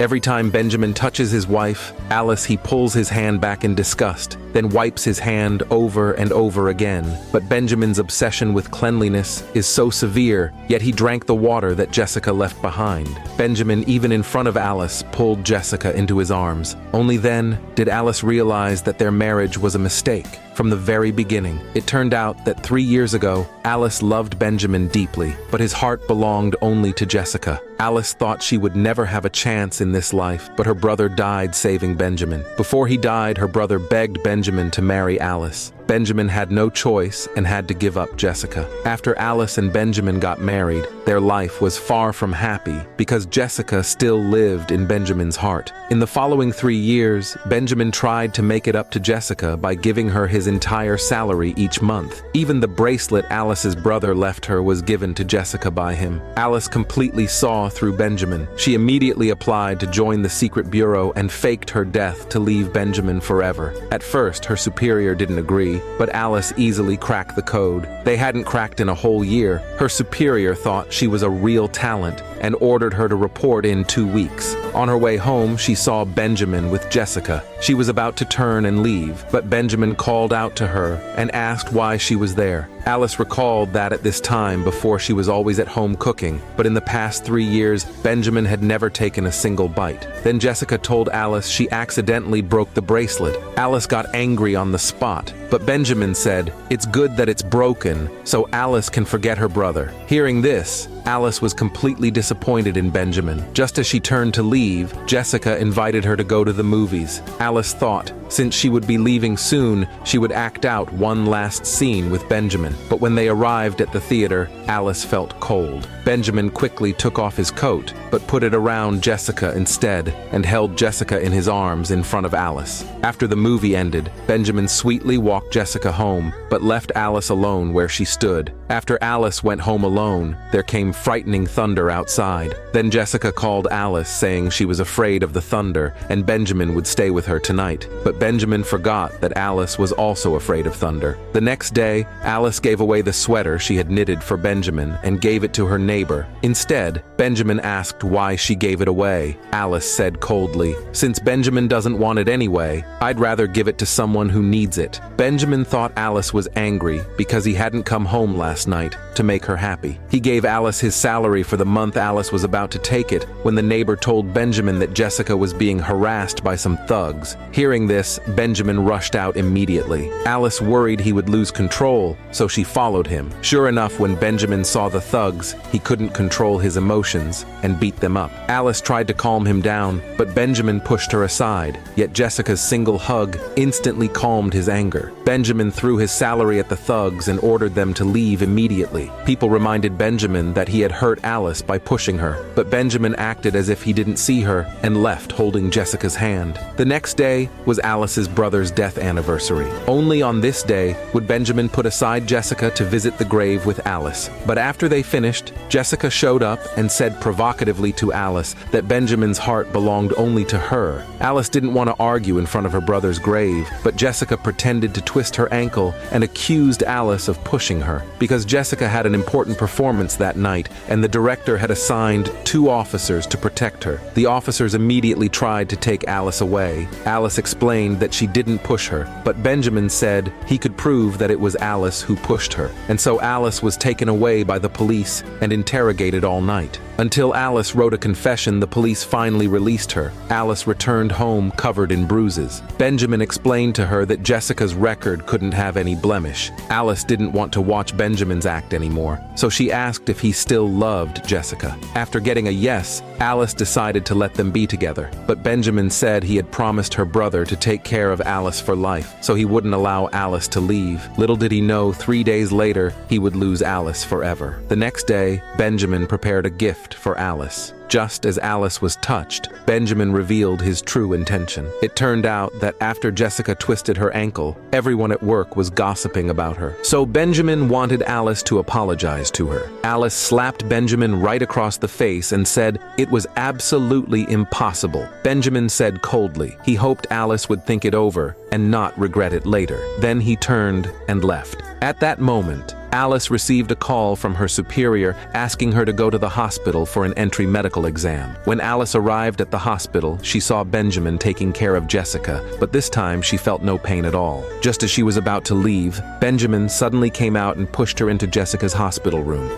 Every time Benjamin touches his wife, Alice, he pulls his hand back in disgust, then wipes his hand over and over again. But Benjamin's obsession with cleanliness is so severe, yet he drank the water that Jessica left behind. Benjamin, even in front of Alice, pulled Jessica into his arms. Only then did Alice realize that their marriage was a mistake. From the very beginning, it turned out that 3 years ago, Alice loved Benjamin deeply, but his heart belonged only to Jessica. Alice thought she would never have a chance in this life, but her brother died saving Benjamin. Before he died, her brother begged Benjamin to marry Alice. Benjamin had no choice and had to give up Jessica. After Alice and Benjamin got married, their life was far from happy because Jessica still lived in Benjamin's heart. In the following 3 years, Benjamin tried to make it up to Jessica by giving her his entire salary each month. Even the bracelet Alice's brother left her was given to Jessica by him. Alice completely saw through Benjamin. She immediately applied to join the secret bureau and faked her death to leave Benjamin forever. At first, her superior didn't agree, but Alice easily cracked the code. They hadn't cracked in a whole year. Her superior thought she was a real talent and ordered her to report in 2 weeks. On her way home, she saw Benjamin with Jessica. She was about to turn and leave, but Benjamin called out to her and asked why she was there. Alice recalled that at this time before she was always at home cooking, but in the past 3 years, Benjamin had never taken a single bite. Then Jessica told Alice she accidentally broke the bracelet. Alice got angry on the spot, but Benjamin said, "It's good that it's broken, so Alice can forget her brother." Hearing this, Alice was completely disappointed in Benjamin. Just as she turned to leave, Jessica invited her to go to the movies. Alice thought, since she would be leaving soon, she would act out one last scene with Benjamin. But when they arrived at the theater, Alice felt cold. Benjamin quickly took off his coat, but put it around Jessica instead, and held Jessica in his arms in front of Alice. After the movie ended, Benjamin sweetly walked Jessica home, but left Alice alone where she stood. After Alice went home alone, there came frightening thunder outside. Then Jessica called Alice, saying she was afraid of the thunder and Benjamin would stay with her tonight. But Benjamin forgot that Alice was also afraid of thunder. The next day, Alice gave away the sweater she had knitted for Benjamin and gave it to her neighbor. Instead, Benjamin asked why she gave it away. Alice said coldly, "Since Benjamin doesn't want it anyway, I'd rather give it to someone who needs it." Benjamin thought Alice was angry because he hadn't come home last night to make her happy. He gave Alice his salary for the month Alice was about to take it when the neighbor told Benjamin that Jessica was being harassed by some thugs. Hearing this, Benjamin rushed out immediately. Alice worried he would lose control, so she followed him. Sure enough, when Benjamin saw the thugs, he couldn't control his emotions and beat them up. Alice tried to calm him down, but Benjamin pushed her aside, yet Jessica's single hug instantly calmed his anger. Benjamin threw his salary at the thugs and ordered them to leave immediately. People reminded Benjamin that he had hurt Alice by pushing her, but Benjamin acted as if he didn't see her and left holding Jessica's hand. The next day was Alice's brother's death anniversary. Only on this day would Benjamin put aside Jessica to visit the grave with Alice. But after they finished, Jessica showed up and said provocatively to Alice that Benjamin's heart belonged only to her. Alice didn't want to argue in front of her brother's grave, but Jessica pretended to twist her ankle and accused Alice of pushing her. Because Jessica had an important performance that night and the director had assigned 2 officers to protect her. The officers immediately tried to take Alice away. Alice explained that she didn't push her, but Benjamin said he could prove that it was Alice who pushed her. And so Alice was taken away by the police and interrogated all night. Until Alice wrote a confession, the police finally released her. Alice returned home covered in bruises. Benjamin explained to her that Jessica's record couldn't have any blemish. Alice didn't want to watch Benjamin's act anymore, so she asked if he still loved Jessica. After getting a yes, Alice decided to let them be together, but Benjamin said he had promised her brother to take care of Alice for life, so he wouldn't allow Alice to leave. Little did he know, 3 days later, he would lose Alice forever. The next day, Benjamin prepared a gift for Alice. Just as Alice was touched, Benjamin revealed his true intention. It turned out that after Jessica twisted her ankle, everyone at work was gossiping about her. So Benjamin wanted Alice to apologize to her. Alice slapped Benjamin right across the face and said it was absolutely impossible. Benjamin said coldly he hoped Alice would think it over and not regret it later. Then he turned and left. At that moment, Alice received a call from her superior asking her to go to the hospital for an entry medical exam. When Alice arrived at the hospital, she saw Benjamin taking care of Jessica, but this time she felt no pain at all. Just as she was about to leave, Benjamin suddenly came out and pushed her into Jessica's hospital room.